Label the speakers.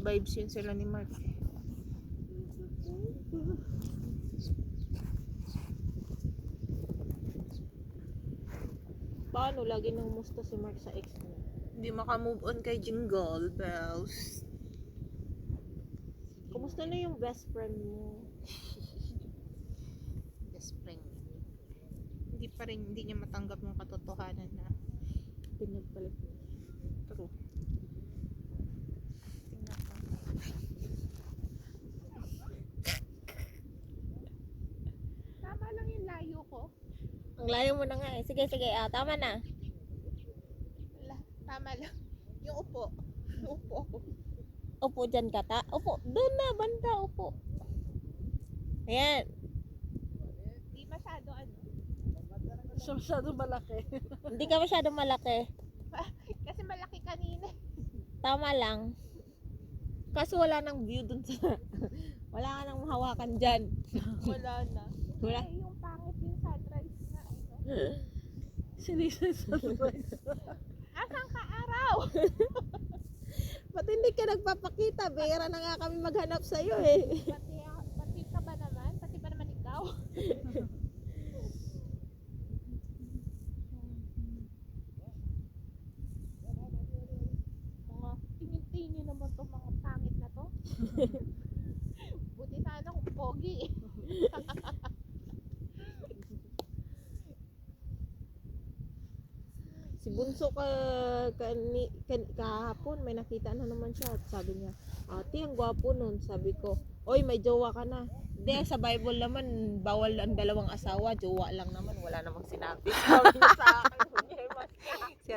Speaker 1: vibes yun sila ni Mark.
Speaker 2: Paano? Lagi nang musta si Mark sa ex niya.
Speaker 1: Hindi makamove on kay Jingle Bells.
Speaker 2: Kumusta na yung best friend mo?
Speaker 1: Best friend. Hindi pa rin, hindi niya matanggap yung katotohanan na
Speaker 2: Pinagpalit mo.
Speaker 1: true. Tingnan ko.
Speaker 3: Tama lang yung layo ko.
Speaker 2: Ang layo mo na nga eh. Sige, sige. Tama na.
Speaker 3: Tama lang. Yung upo. Yung upo ako.
Speaker 2: Upo dyan ka ta. Upo. Doon na, banda. Upo. Ayan.
Speaker 3: Di masyado ano.
Speaker 1: Masyado malaki.
Speaker 2: Hindi ka masyado malaki.
Speaker 3: Kasi malaki kanina.
Speaker 2: Tama lang. Kaso wala nang view dun sa... wala ka nang mahawakan dyan.
Speaker 3: Wala na.
Speaker 2: Wala.
Speaker 3: Ay, yung pangit yung sunrise na. Ano.
Speaker 1: Sinisa sunrise.
Speaker 3: Asang ka araw?
Speaker 2: Ba't hindi ka nagpapakita? Bira na nga kami maghanap sa'yo eh.
Speaker 3: Pati ka ba naman? Pati ba naman ikaw? Mga tingin-tingin naman to mga pangit na to. Buti sana kung pogi.
Speaker 2: Si Bunso kahapon may nakita na naman siya. At sabi niya, ate ang gwapo nun. Sabi ko, oy may jowa ka na. Hindi, sa Bible naman, bawal ang dalawang asawa. Jowa lang naman, wala namang sinabi. Sabi niya sa akin. Sira